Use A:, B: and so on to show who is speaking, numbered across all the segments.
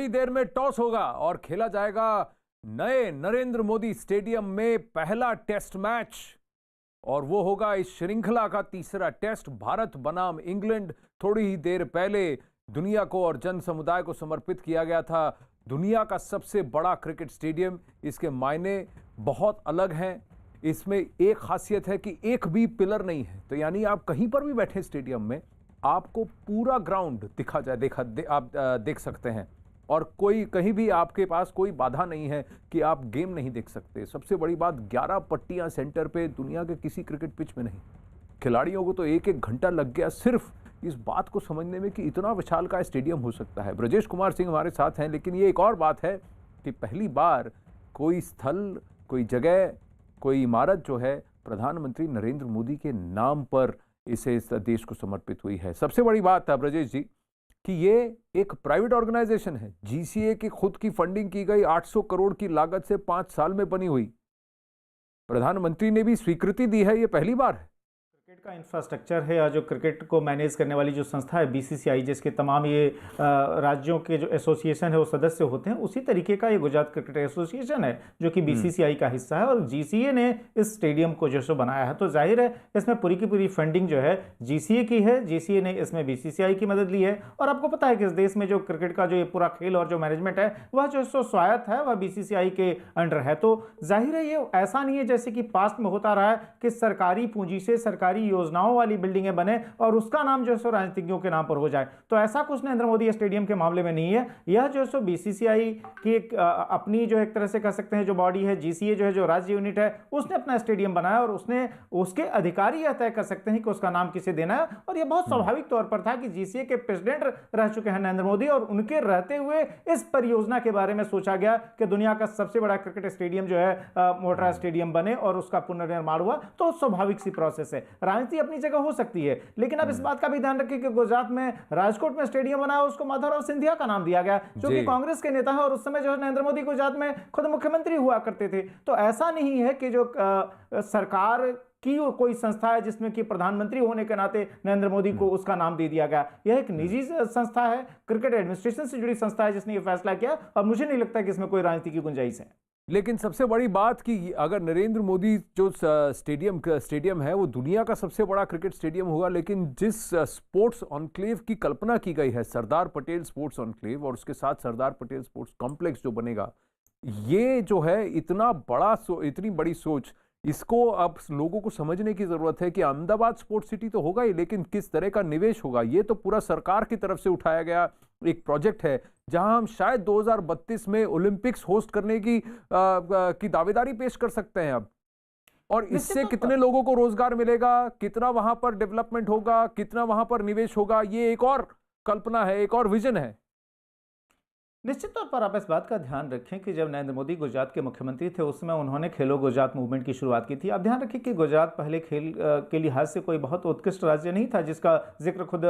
A: ही देर में टॉस होगा और खेला जाएगा नए नरेंद्र मोदी स्टेडियम में पहला टेस्ट मैच। और वो होगा इस श्रृंखला का तीसरा टेस्ट। भारत बनाम इंग्लैंड थोड़ी ही देर पहले दुनिया को और जन समुदाय को समर्पित किया गया था। दुनिया का सबसे बड़ा क्रिकेट स्टेडियम, इसके मायने बहुत अलग हैं। इसमें एक खासियत है कि एक भी पिलर नहीं है, तो यानी आप कहीं पर भी बैठे स्टेडियम में आपको पूरा ग्राउंड दिखा जाए, आप देख सकते हैं और कोई कहीं भी आपके पास कोई बाधा नहीं है कि आप गेम नहीं देख सकते। सबसे बड़ी बात, 11 पट्टियां सेंटर पे दुनिया के किसी क्रिकेट पिच में नहीं। खिलाड़ियों को तो एक एक घंटा लग गया सिर्फ इस बात को समझने में कि इतना विशालकाय स्टेडियम हो सकता है। ब्रजेश कुमार सिंह हमारे साथ हैं, लेकिन ये एक और बात है कि पहली बार कोई स्थल, कोई जगह, कोई इमारत जो है प्रधानमंत्री नरेंद्र मोदी के नाम पर इसे इस देश को समर्पित हुई है। सबसे बड़ी बात है ब्रजेश जी कि ये एक प्राइवेट ऑर्गेनाइजेशन है। जीसीए की खुद की फंडिंग की गई 800 करोड़ की लागत से 5 साल में बनी हुई। प्रधानमंत्री ने भी स्वीकृति दी है, ये पहली बार है।
B: क्रिकेट का इंफ्रास्ट्रक्चर है और जो क्रिकेट को मैनेज करने वाली जो संस्था है बीसीसीआई, जिसके तमाम ये राज्यों के जो एसोसिएशन है वो सदस्य होते हैं, उसी तरीके का ये गुजरात क्रिकेट एसोसिएशन है जो कि बीसीसीआई का हिस्सा है। और जीसीए ने इस स्टेडियम को जो बनाया है, तो जाहिर है इसमें पूरी की पूरी फंडिंग जो है जीसीए की है। जीसीए ने इसमें बीसीसीआई की मदद ली है। और आपको पता है कि इस देश में जो क्रिकेट का जो ये पूरा खेल और जो मैनेजमेंट है वह जो स्वायत्त है, वह बीसीसीआई के अंडर है। तो जाहिर है ये ऐसा नहीं है जैसे कि पास्ट में होता रहा है कि सरकारी पूंजी से सरकारी योजनाओं वाली बिल्डिंगें बने और उसका नाम जो है राजनीतिज्ञों के नाम पर हो जाए। तो ऐसा कुछ नरेंद्र मोदी स्टेडियम के मामले में नहीं है। यह जो है बीसीसीआई की अपनी जो एक तरह से कह सकते हैं जो बॉडी है, जीसीए जो है जो राज्य यूनिट है, उसने अपना स्टेडियम बनाया और उसने उसके अधिकारी यह तय कर सकते हैं कि उसका नाम किसे देना है। और यह बहुत स्वाभाविक तौर पर था कि जीसीए के प्रेसिडेंट रह चुके हैं नरेंद्र मोदी और उनके रहते हुए इस परियोजना के बारे में सोचा गया कि दुनिया का सबसे बड़ा क्रिकेट स्टेडियम जो है मोटेरा स्टेडियम बने और उसका पुनर्निर्माण हुआ। तो स्वाभाविक सी प्रोसेस है। राजनीति अपनी जगह हो सकती है, लेकिन अब इस बात का भी ध्यान रखें कि गुजरात में राजकोट में स्टेडियम बनाया, उसको माधवराव सिंधिया का नाम दिया गया जो कि कांग्रेस के नेता है और उस समय जो नरेंद्र मोदी गुजरात में खुद मुख्यमंत्री हुआ करते थे। तो ऐसा नहीं है कि जो सरकार की कोई संस्था है जिसमें कि प्रधानमंत्री होने के नाते नरेंद्र मोदी को उसका नाम दे दिया गया। यह एक निजी संस्था है, क्रिकेट एडमिनिस्ट्रेशन से जुड़ी संस्था है जिसने यह फैसला किया और मुझे नहीं लगता कि इसमें कोई राजनीति की गुंजाइश है।
A: लेकिन सबसे बड़ी बात कि अगर नरेंद्र मोदी जो स्टेडियम है वो दुनिया का सबसे बड़ा क्रिकेट स्टेडियम होगा, लेकिन जिस स्पोर्ट्स ऑनक्लेव की कल्पना की गई है, सरदार पटेल स्पोर्ट्स ऑनक्लेव और उसके साथ सरदार पटेल स्पोर्ट्स कॉम्प्लेक्स जो बनेगा, ये जो है इतना बड़ा इतनी बड़ी सोच, इसको अब लोगों को समझने की जरूरत है कि अहमदाबाद स्पोर्ट्स सिटी तो होगा ही, लेकिन किस तरह का निवेश होगा। ये तो पूरा सरकार की तरफ से उठाया गया एक प्रोजेक्ट है जहां हम शायद 2032 में ओलंपिक्स होस्ट करने की दावेदारी पेश कर सकते हैं अब। और इससे कितने लोगों को रोजगार मिलेगा, कितना वहां पर डेवलपमेंट होगा, कितना वहां पर निवेश होगा, ये एक और कल्पना है, एक और विजन है।
B: निश्चित तौर पर आप इस बात का ध्यान रखें कि जब नरेंद्र मोदी गुजरात के मुख्यमंत्री थे उस समय उन्होंने खेलो गुजरात मूवमेंट की शुरुआत की थी। आप ध्यान रखें कि गुजरात पहले खेल के लिहाज से कोई बहुत उत्कृष्ट राज्य नहीं था, जिसका जिक्र खुद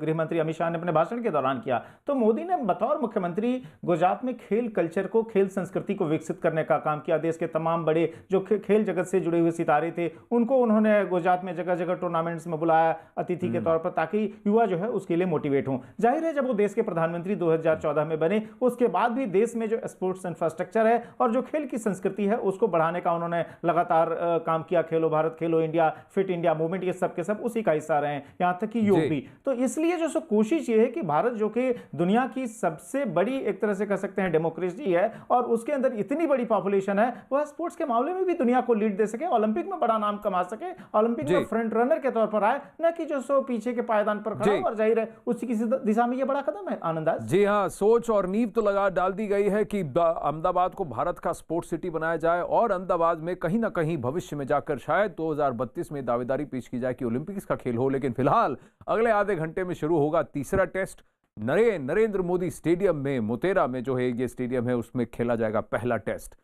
B: गृह मंत्री अमित शाह ने अपने भाषण के दौरान किया। तो मोदी ने बतौर मुख्यमंत्री गुजरात में खेल कल्चर को, खेल संस्कृति को विकसित करने का काम किया। देश के तमाम बड़े जो खेल जगत से जुड़े हुए सितारे थे उनको उन्होंने गुजरात में जगह जगह टूर्नामेंट्स में बुलाया अतिथि के तौर पर, ताकि युवा जो है उसके लिए मोटिवेट हों। जाहिर है जब वो देश के प्रधानमंत्री 2014 में बने, उसके बाद भी देश में जो स्पोर्ट्स इंफ्रास्ट्रक्चर है और जो खेल की संस्कृति है उसको बढ़ाने का उन्होंने लगातार काम किया। खेलो भारत, खेलो इंडिया, फिट इंडिया मूवमेंट, ये सब के सब उसी का हिस्सा रहे हैं, यहां तक कि योग भी। तो इसलिए जो कोशिश ये है कि भारत जो कि दुनिया की सबसे बड़ी एक तरह से कह सकते हैं डेमोक्रेसी है और उसके अंदर इतनी बड़ी पॉपुलेशन है, वह स्पोर्ट्स के मामले में भी दुनिया को लीड दे सके, ओलंपिक में बड़ा नाम कमा सके, ओलंपिक में फ्रंट रनर के तौर पर आए, न कि जो पीछे के पायदान पर खड़ा। और जाहिर है उसी की दिशा में ये बड़ा कदम है। आनंद
A: जी हाँ, सोच और नींव तो डाल दी गई है कि अहमदाबाद को भारत का स्पोर्ट्स सिटी बनाया जाए और अहमदाबाद में कहीं ना कहीं भविष्य में जाकर शायद 2032 में दावेदारी पेश की जाए कि ओलंपिक्स का खेल हो। लेकिन फिलहाल अगले आधे घंटे में शुरू होगा तीसरा टेस्ट। नरेंद्र मोदी स्टेडियम में, मोटेरा में जो है ये स्टेडियम है, उसमें खेला जाएगा पहला टेस्ट।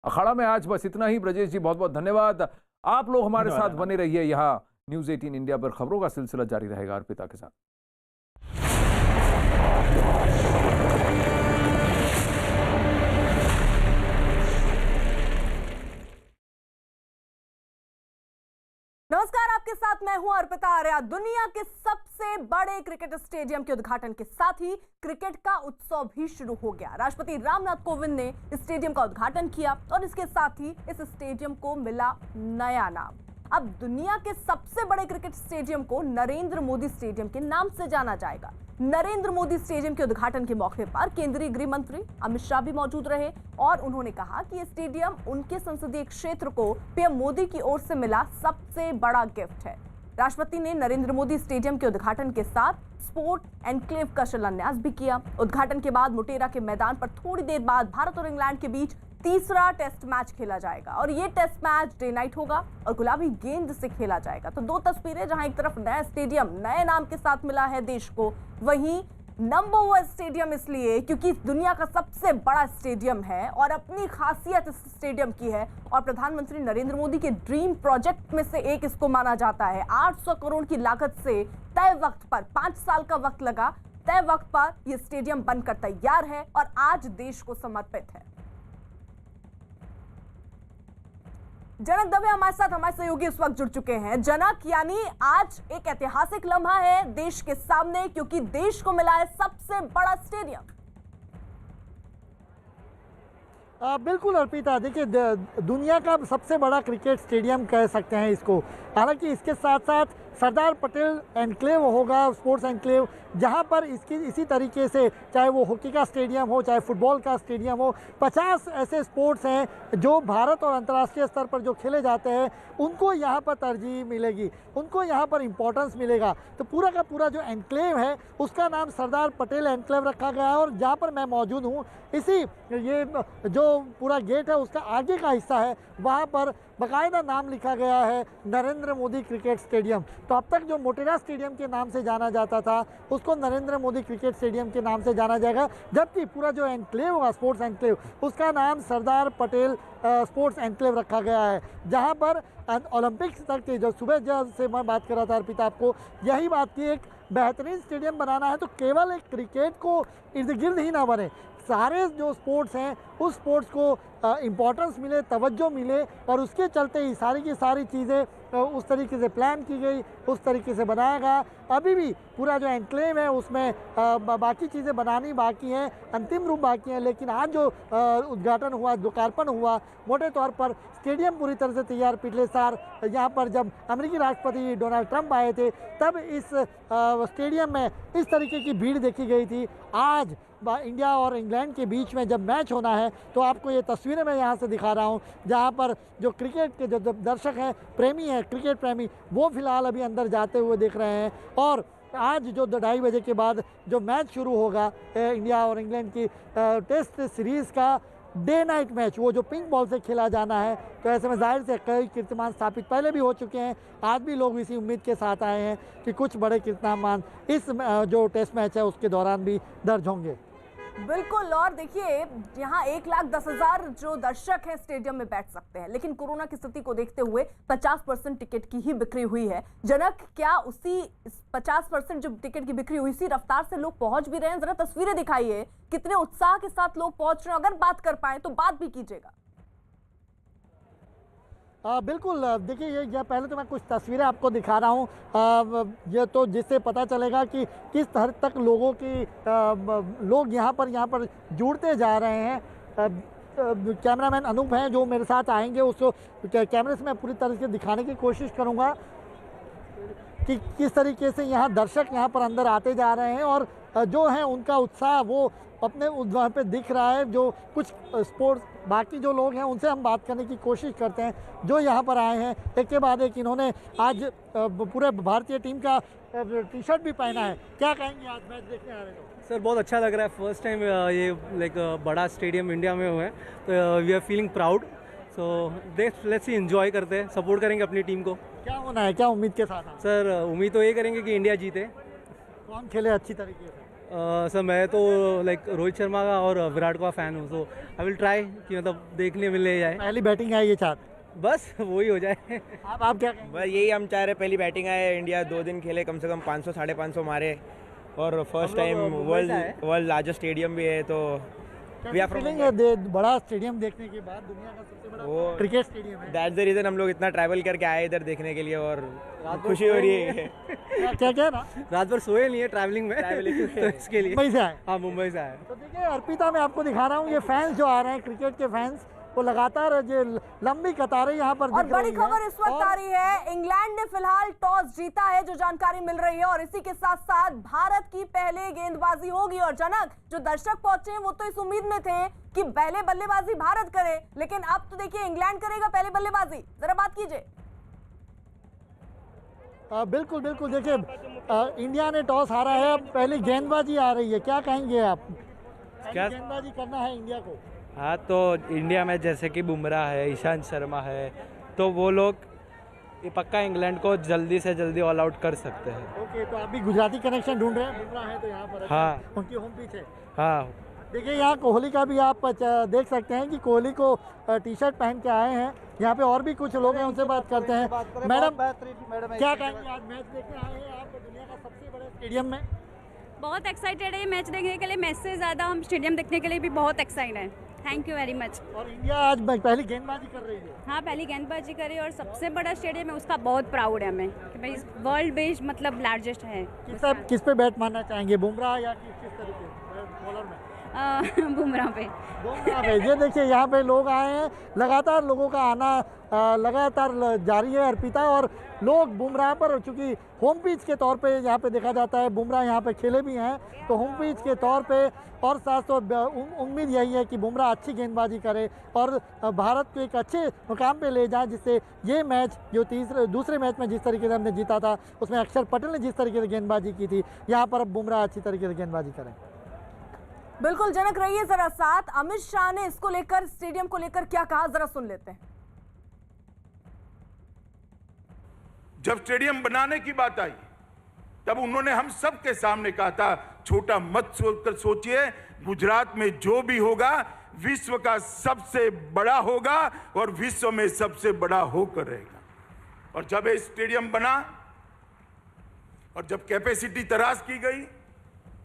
A: अखाड़ा में आज बस इतना ही। ब्रजेश जी बहुत बहुत धन्यवाद। आप लोग हमारे साथ बने रहिए। यहाँ न्यूज़ 18 इंडिया पर खबरों का सिलसिला जारी रहेगा अर्पिता के साथ।
C: नमस्कार, आपके साथ साथ मैं हूं अर्पिता आर्या। दुनिया के सबसे बड़े क्रिकेट स्टेडियम के उद्घाटन के साथ ही क्रिकेट का उत्सव भी शुरू हो गया। राष्ट्रपति रामनाथ कोविंद ने स्टेडियम का उद्घाटन किया और इसके साथ ही इस स्टेडियम को मिला नया नाम। अब दुनिया के सबसे बड़े क्रिकेट स्टेडियम को नरेंद्र मोदी स्टेडियम के नाम से जाना जाएगा। नरेंद्र मोदी स्टेडियम के उद्घाटन के मौके पर केंद्रीय गृह मंत्री अमित शाह भी मौजूद रहे और उन्होंने कहा कि यह स्टेडियम उनके संसदीय क्षेत्र को पीएम मोदी की ओर से मिला सबसे बड़ा गिफ्ट है। राष्ट्रपति ने नरेंद्र मोदी स्टेडियम के उद्घाटन के साथ स्पोर्ट एनक्लेव का शिलान्यास भी किया। उद्घाटन के बाद मोटेरा के मैदान पर थोड़ी देर बाद भारत और इंग्लैंड के बीच तीसरा टेस्ट मैच खेला जाएगा और ये टेस्ट मैच डे नाइट होगा और गुलाबी गेंद से खेला जाएगा। तो दो तस्वीरें, जहां एक तरफ नया स्टेडियम नए नाम के साथ मिला है देश को, वहीं नंबर 1 स्टेडियम इसलिए क्योंकि दुनिया का सबसे बड़ा स्टेडियम है और अपनी खासियत इस स्टेडियम की है और प्रधानमंत्री नरेंद्र मोदी के ड्रीम प्रोजेक्ट में से एक इसको माना जाता है। 800 करोड़ की लागत से तय वक्त पर 5 साल का वक्त लगा, तय वक्त पर यह स्टेडियम बनकर तैयार है और आज देश को समर्पित है। जनक दवे हमारे साथ, हमारे सहयोगी इस वक्त जुड़ चुके हैं। जनक, यानी आज एक ऐतिहासिक लम्हा है देश के सामने क्योंकि देश को मिला है सबसे बड़ा स्टेडियम।
D: बिल्कुल अर्पिता, देखिए दुनिया का सबसे बड़ा क्रिकेट स्टेडियम कह सकते हैं इसको। हालांकि इसके साथ साथ सरदार पटेल एनक्लेव होगा, स्पोर्ट्स एनक्लेव, जहां पर इसी तरीके से चाहे वो हॉकी का स्टेडियम हो, चाहे फुटबॉल का स्टेडियम हो, 50 ऐसे स्पोर्ट्स हैं जो भारत और अंतर्राष्ट्रीय स्तर पर जो खेले जाते हैं उनको यहाँ पर तरजीह मिलेगी, उनको यहाँ पर इम्पोर्टेंस मिलेगा। तो पूरा का पूरा जो एनक्लेव है उसका नाम सरदार पटेल एनक्लेव रखा गया है और जहाँ पर मैं मौजूद हूँ इसी ये जो पूरा गेट है उसका आगे का हिस्सा है, वहाँ पर बाकायदा नाम लिखा गया है नरेंद्र मोदी क्रिकेट स्टेडियम। तो अब तक जो मोटेरा स्टेडियम के नाम से जाना जाता था उसको नरेंद्र मोदी क्रिकेट स्टेडियम के नाम से जाना जाएगा, जबकि पूरा जो एनक्लेव होगा स्पोर्ट्स एनक्लेव उसका नाम सरदार पटेल स्पोर्ट्स एनक्लेव रखा गया है। जहां पर ओलंपिक्स तक के जो सुबह से मैं बात कर रहा था अर्पिता आपको, यही बात की एक बेहतरीन स्टेडियम बनाना है तो केवल एक क्रिकेट को इर्द गिर्द ही ना बने, सारे जो स्पोर्ट्स हैं उस स्पोर्ट्स को इम्पोर्टेंस मिले, तवज्जो मिले और उसके चलते ही सारी की सारी चीज़ें उस तरीके से प्लान की गई, उस तरीके से बनाया गया। अभी भी पूरा जो एनक्लेव है उसमें बाकी चीज़ें बनानी बाकी हैं, अंतिम रूप बाकी हैं, लेकिन आज जो उद्घाटन हुआ, लोकार्पण हुआ, मोटे तौर पर स्टेडियम पूरी तरह से तैयार। पिछले साल यहाँ पर जब अमेरिकी राष्ट्रपति डोनाल्ड ट्रंप आए थे तब इस स्टेडियम में इस तरीके की भीड़ देखी गई थी। आज इंडिया और इंग्लैंड के बीच में जब मैच होना है तो आपको ये तस्वीरें मैं यहाँ से दिखा रहा हूँ, जहाँ पर जो क्रिकेट के जो दर्शक हैं, प्रेमी हैं, क्रिकेट प्रेमी, वो फिलहाल अभी अंदर जाते हुए दिख रहे हैं। और आज जो 2:30 बजे के बाद जो मैच शुरू होगा इंडिया और इंग्लैंड की टेस्ट सीरीज़ का डे नाइट मैच, वो जो पिंक बॉल से खेला जाना है, तो ऐसे में जाहिर से कई कीर्तिमान स्थापित पहले भी हो चुके हैं। आज भी लोग इसी उम्मीद के साथ आए हैं कि कुछ बड़े कीर्तिमान इस जो टेस्ट मैच है उसके दौरान भी दर्ज होंगे।
C: बिल्कुल, और देखिए यहाँ 1,10,000 जो दर्शक हैं स्टेडियम में बैठ सकते हैं, लेकिन कोरोना की स्थिति को देखते हुए 50% टिकट की ही बिक्री हुई है। जनक, क्या उसी 50% जो टिकट की बिक्री हुई, इसी रफ्तार से लोग पहुंच भी रहे हैं? जरा तस्वीरें दिखाइए, कितने उत्साह के साथ लोग पहुंच रहे हैं। अगर बात कर पाए तो बात भी कीजिएगा।
D: बिल्कुल, देखिए ये पहले तो मैं कुछ तस्वीरें आपको दिखा रहा हूँ, ये तो जिससे पता चलेगा कि किस हद तक लोग यहाँ पर जुड़ते जा रहे हैं। कैमरामैन अनूप हैं जो मेरे साथ आएंगे, उसको कैमरे से मैं पूरी तरह से दिखाने की कोशिश करूँगा कि किस तरीके से यहाँ दर्शक यहाँ पर अंदर आते जा रहे हैं और जो है उनका उत्साह वो अपने वहाँ पे दिख रहा है। जो कुछ स्पोर्ट्स बाकी जो लोग हैं उनसे हम बात करने की कोशिश करते हैं जो यहाँ पर आए हैं। एक के बाद एक इन्होंने आज पूरे भारतीय टीम का टी शर्ट भी पहना है। क्या कहेंगे आज मैच देखने आ रहे हो?
E: सर बहुत अच्छा लग रहा है, फर्स्ट टाइम ये बड़ा स्टेडियम इंडिया में हुआ है, तो we are feeling proud. So let's see, enjoy करते हैं, सपोर्ट करेंगे अपनी टीम को।
D: क्या होना है, क्या उम्मीद के साथ?
E: सर उम्मीद तो ये करेंगे कि इंडिया जीते।
D: कौन खेले अच्छी तरीके से?
E: सर मैं तो रोहित शर्मा का और विराट का फ़ैन हूँ, सो आई विल ट्राई कि मतलब देखने मिले जाए।
D: पहली बैटिंग है ये चाहते,
E: बस वही हो जाए।
D: आप क्या कहेंगे?
F: बस यही हम चाह रहे, पहली बैटिंग आए, इंडिया 2 दिन खेले, कम से कम 500-550 मारे और first time world largest stadium भी है, तो वी आर
D: फीलिंग है बड़ा स्टेडियम देखने के बाद, दुनिया का सबसे बड़ा क्रिकेट स्टेडियम है।
F: दैट्स द रीजन हम लोग इतना ट्रैवल करके आए इधर देखने के लिए और खुशी हो रही है।
D: क्या ना
E: रात भर सोए नहीं है ट्रैवलिंग में तो इसके लिए।
D: मुंबई से आए।
E: हाँ, मुंबई से आए।
D: तो देखिए अर्पिता, मैं आपको दिखा रहा हूँ ये फैंस जो आ रहे हैं, क्रिकेट के फैंस, वो लगातार जो लंबी कतारें यहाँ पर
C: और
D: दिख
C: बड़ी
D: रही हैं।
C: खबर इस वक्त आ रही है, इंग्लैंड ने फिलहाल टॉस जीता है, जो जानकारी मिल रही है, और इसी के साथ साथ भारत की पहले गेंदबाजी होगी। और जनक, जो दर्शक पहुंचे हैं वो तो इस उम्मीद में थे कि पहले बल्लेबाजी भारत करे, लेकिन अब तो देखिए इंग्लैंड करेगा पहले बल्लेबाजी। जरा बात कीजिए।
D: बिल्कुल बिल्कुल, देखिए इंडिया ने टॉस हारा है, अब पहली गेंदबाजी आ रही है, क्या कहेंगे आप?
G: क्या
D: गेंदबाजी करना है इंडिया को।
G: हाँ, तो इंडिया में जैसे कि बुमराह है, ईशांत शर्मा है, तो वो लोग ये पक्का इंग्लैंड को जल्दी से जल्दी ऑल आउट कर सकते हैं।
D: ओके, तो आप भी गुजराती कनेक्शन ढूंढ रहे हैं, बुमराह है तो यहाँ पर
G: हाँ।
D: उनकी होम पिच है।
G: हाँ,
D: देखिए यहाँ कोहली का भी आप देख सकते हैं कि कोहली को टी शर्ट पहन के आए हैं। यहाँ पे और भी कुछ लोग हैं, उनसे बात करते हैं। मैडम, क्या कहेंगे, आज मैच देखने आए हैं आप दुनिया का सबसे बड़े स्टेडियम में?
H: बहुत एक्साइटेड है ये मैच देखने के लिए, मैच से ज़्यादा हम स्टेडियम देखने के लिए भी बहुत एक्साइटेड हैं। Thank you very much.
D: और इंडिया आज पहली गेंदबाजी कर रही है।
H: हाँ, पहली गेंदबाजी करी और सबसे बड़ा स्टेडियम है, उसका बहुत प्राउड है हमें कि भाई वर्ल्ड बेस्ड मतलब लार्जेस्ट है।
D: किस पे बैट मारना चाहेंगे, बुमराह या किस तरीके बॉलर में?
H: बुमराह पे।
D: बुमराह पे। ये देखिए यहाँ पे लोग आए हैं, लगातार लोगों का आना लगातार जारी है अर्पिता, और लोग बुमराह पर, चूँकि होम पिच के तौर पे यहाँ पे देखा जाता है, बुमराह यहाँ पे खेले भी हैं, तो होम पिच के तौर पे और साथ तो उम्मीद यही है कि बुमराह अच्छी गेंदबाजी करे और भारत को एक अच्छे मुकाम पे ले जाए, जिससे ये मैच जो दूसरे मैच में जिस तरीके से हमने जीता था, उसमें अक्षर पटेल ने जिस तरीके से गेंदबाजी की थी, यहाँ पर अब बुमराह अच्छी तरीके से गेंदबाजी करें।
C: बिल्कुल जनक, रहिए जरा साथ। अमित शाह ने इसको लेकर, स्टेडियम को लेकर क्या कहा, जरा सुन लेते हैं।
I: जब स्टेडियम बनाने की बात आई तब उन्होंने हम सब के सामने कहा था, छोटा मत सोचकर सोचिए, गुजरात में जो भी होगा विश्व का सबसे बड़ा होगा और विश्व में सबसे बड़ा होकर रहेगा। और जब ये स्टेडियम बना और जब कैपेसिटी तराश की गई,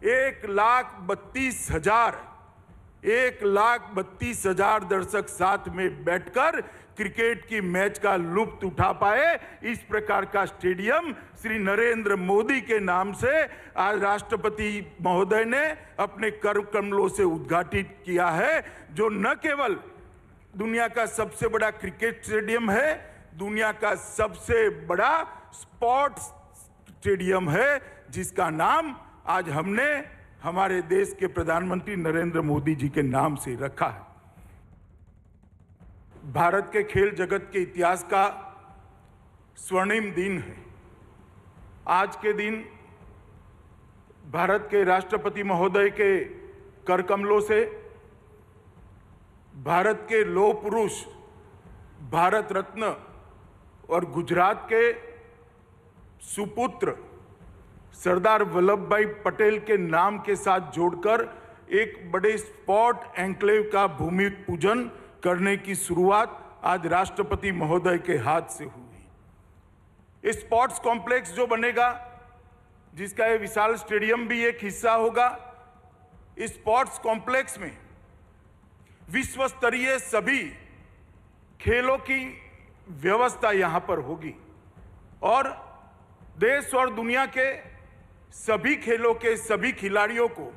I: 1,32,000 दर्शक साथ में बैठकर क्रिकेट की मैच का लुत्फ उठा पाए, इस प्रकार का स्टेडियम श्री नरेंद्र मोदी के नाम से आज राष्ट्रपति महोदय ने अपने कर कमलों से उद्घाटित किया है, जो न केवल दुनिया का सबसे बड़ा क्रिकेट स्टेडियम है, दुनिया का सबसे बड़ा स्पोर्ट्स स्टेडियम है, जिसका नाम आज हमने हमारे देश के प्रधानमंत्री नरेंद्र मोदी जी के नाम से रखा है। भारत के खेल जगत के इतिहास का स्वर्णिम दिन है। आज के दिन भारत के राष्ट्रपति महोदय के कर कमलों से भारत के लौह पुरुष, भारत रत्न और गुजरात के सुपुत्र सरदार वल्लभ भाई पटेल के नाम के साथ जोड़कर एक बड़े स्पोर्ट एन्क्लेव का भूमि पूजन करने की शुरुआत आज राष्ट्रपति महोदय के हाथ से हुई। इस स्पोर्ट्स कॉम्प्लेक्स जो बनेगा, जिसका ये विशाल स्टेडियम भी एक हिस्सा होगा, इस स्पोर्ट्स कॉम्प्लेक्स में विश्व स्तरीय सभी खेलों की व्यवस्था यहां पर होगी और देश और दुनिया के सभी खेलों के सभी खिलाड़ियों को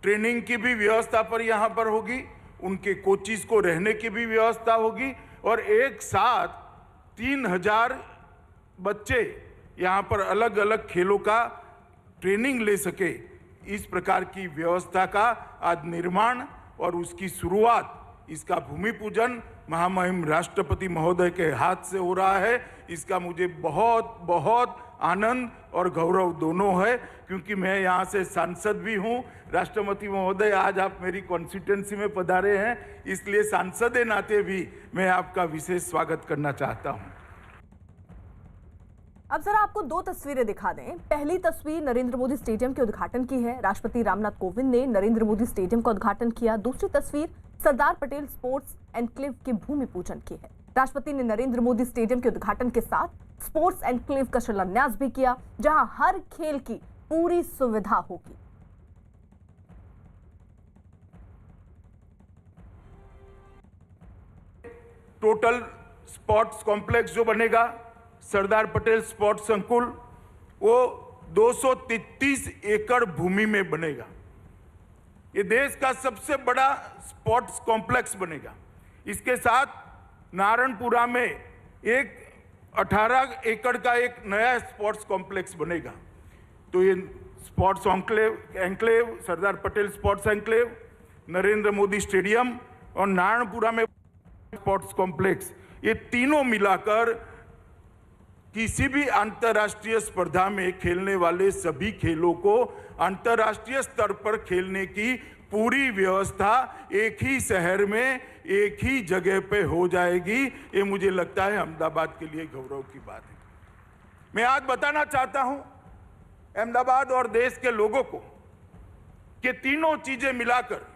I: ट्रेनिंग की भी व्यवस्था पर यहां पर होगी, उनके कोचिज को रहने की भी व्यवस्था होगी और एक साथ 3000 बच्चे यहां पर अलग अलग खेलों का ट्रेनिंग ले सके, इस प्रकार की व्यवस्था का आज निर्माण और उसकी शुरुआत, इसका भूमि पूजन महामहिम राष्ट्रपति महोदय के हाथ से हो रहा है। इसका मुझे बहुत बहुत आनंद और गौरव दोनों है, क्योंकि मैं यहाँ से सांसद भी हूँ। राष्ट्रपति महोदय आज आप मेरी कॉन्स्टिट्यूंसी में पधारे हैं, इसलिए सांसद के नाते भी मैं आपका विशेष स्वागत करना चाहता हूँ।
C: अब जरा आपको दो तस्वीरें दिखा दें। पहली तस्वीर नरेंद्र मोदी स्टेडियम के उद्घाटन की है, राष्ट्रपति रामनाथ कोविंद ने नरेंद्र मोदी स्टेडियम का उद्घाटन किया। दूसरी तस्वीर सरदार पटेल स्पोर्ट्स एन्क्लेव के भूमि पूजन की है। राष्ट्रपति ने नरेंद्र मोदी स्टेडियम के उद्घाटन के साथ स्पोर्ट्स एन्क्लेव का शिलान्यास भी किया, जहां हर खेल की पूरी सुविधा होगी।
I: टोटल स्पोर्ट्स कॉम्प्लेक्स जो बनेगा, सरदार पटेल स्पोर्ट्स संकुल, वो 233 एकड़ भूमि में बनेगा। ये देश का सबसे बड़ा स्पोर्ट्स कॉम्प्लेक्स बनेगा। इसके साथ नारायणपुरा में एक 18 एकड़ का एक नया स्पोर्ट्स कॉम्प्लेक्स बनेगा। तो ये sports enclave, Sardar Patel sports enclave, Narendra Modi stadium और नारायणपुरा में स्पोर्ट्स कॉम्प्लेक्स, ये तीनों मिलाकर किसी भी अंतर्राष्ट्रीय स्पर्धा में खेलने वाले सभी खेलों को अंतर्राष्ट्रीय स्तर पर खेलने की पूरी व्यवस्था एक ही शहर में एक ही जगह पे हो जाएगी। ये मुझे लगता है अहमदाबाद के लिए गौरव की बात है। मैं आज बताना चाहता हूं अहमदाबाद और देश के लोगों को कि तीनों चीजें मिलाकर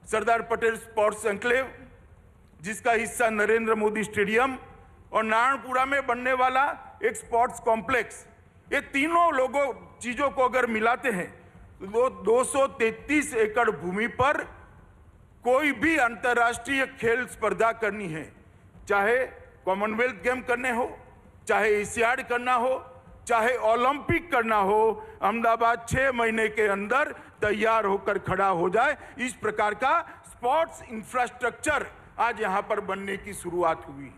I: सरदार पटेल स्पोर्ट्स एन्क्लेव, जिसका हिस्सा नरेंद्र मोदी स्टेडियम और नारायणपुरा में बनने वाला एक स्पोर्ट्स कॉम्प्लेक्स, ये तीनों चीजों को अगर मिलाते हैं तो 233 एकड़ भूमि पर कोई भी अंतर्राष्ट्रीय खेल स्पर्धा करनी है, चाहे कॉमनवेल्थ गेम करने हो, चाहे एशियाड करना हो, चाहे ओलंपिक करना हो, अहमदाबाद 6 महीने के अंदर तैयार होकर खड़ा हो जाए। इस प्रकार का स्पोर्ट्स इंफ्रास्ट्रक्चर आज यहां पर बनने की शुरुआत हुई।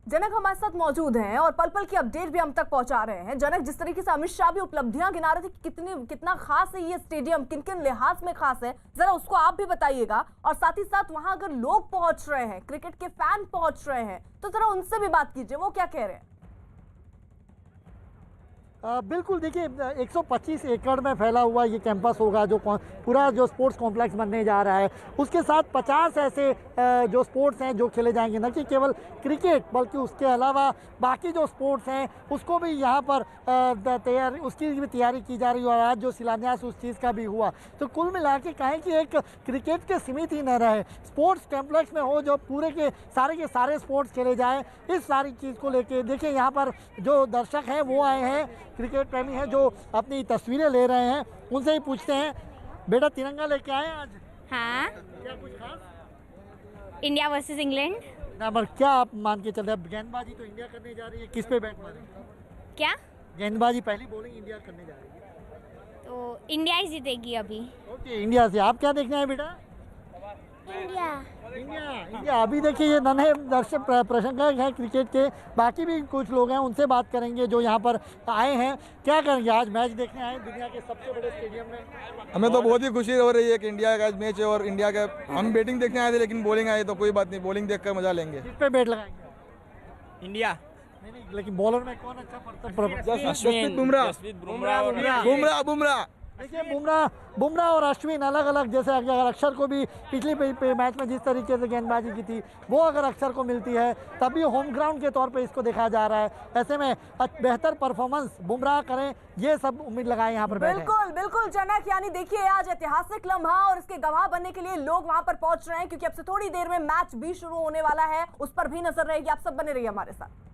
C: जनक हमारे साथ मौजूद हैं और पल पल की अपडेट भी हम तक पहुंचा रहे हैं। जनक, जिस तरीके से अमित शाह भी उपलब्धियां गिना रहे थे कि कितना खास है ये स्टेडियम, किन किन लिहाज में खास है, जरा उसको आप भी बताइएगा। और साथ ही साथ वहां अगर लोग पहुंच रहे हैं, क्रिकेट के फैन पहुंच रहे हैं, तो जरा उनसे भी बात कीजिए, वो क्या कह रहे हैं।
D: बिल्कुल, देखिए 125 एकड़ में फैला हुआ ये कैंपस होगा, जो पूरा जो स्पोर्ट्स कॉम्प्लेक्स बनने जा रहा है। उसके साथ 50 ऐसे जो स्पोर्ट्स हैं जो खेले जाएंगे, न कि केवल क्रिकेट बल्कि उसके अलावा बाकी जो स्पोर्ट्स हैं उसको भी यहाँ पर उसकी भी तैयारी की जा रही है। और आज जो शिलान्यास उस चीज़ का भी हुआ, तो कुल मिला के कहें कि एक क्रिकेट के सीमित ही न रहे, स्पोर्ट्स कॉम्प्लेक्स में हो जो पूरे के सारे स्पोर्ट्स खेले जाएँ। इस सारी चीज़ को लेके देखिए यहाँ पर जो दर्शक हैं वो आए हैं, क्रिकेट प्रेमी हैं जो अपनी तस्वीरें ले रहे हैं। उनसे ही पूछते हैं, बेटा तिरंगा लेके आए आज?
J: हाँ।
D: क्या कुछ खास?
J: India versus England.
D: पर क्या आप मान के चल रहे हैं, गेंदबाजी तो इंडिया करने जा रही है, किस पे बैट मारेंगे?
J: क्या?
D: गेंदबाजी पहली बॉलिंग इंडिया करने जा रही है,
J: तो इंडिया ही जीतेगी अभी।
D: ओके, इंडिया से आप क्या देखना है बेटा?
J: इंडिया।
D: इंडिया। अभी देखिए ये नन्हे दर्शक प्रशंसक हैं क्रिकेट के, बाकी भी कुछ लोग हैं, उनसे बात करेंगे जो यहाँ पर आए हैं। क्या करेंगे, आज मैच देखने आए दुनिया के सबसे बड़े स्टेडियम में?
K: हमें तो बहुत ही खुशी हो रही है कि इंडिया का मैच है और इंडिया का, हम बैटिंग देखने आए थे लेकिन बॉलिंग आई तो कोई बात नहीं, बॉलिंग देखकर मजा लेंगे।
D: किस पे बैट लगाएंगे?
F: इंडिया।
D: नहीं, लेकिन बॉलर में कौन अच्छा पड़ता?
K: जसप्रीत बुमराह।
D: देखिए बुमराह और अश्विन अलग अलग, जैसे अगर अक्षर को भी पिछली मैच में जिस तरीके से गेंदबाजी की थी वो अगर अक्षर को मिलती है तब भी होम ग्राउंड के तौर पे इसको देखा जा रहा है। ऐसे में बेहतर परफॉर्मेंस बुमराह करें, ये सब उम्मीद लगाए यहाँ पर।
C: बिल्कुल जनक, यानी देखिए आज ऐतिहासिक लम्हा और इसके गवाह बनने के लिए लोग वहां पर पहुंच रहे हैं, क्योंकि अब से थोड़ी देर में मैच भी शुरू होने वाला है। उस पर भी नजर रहेगी। आप सब बने रहिए हमारे साथ।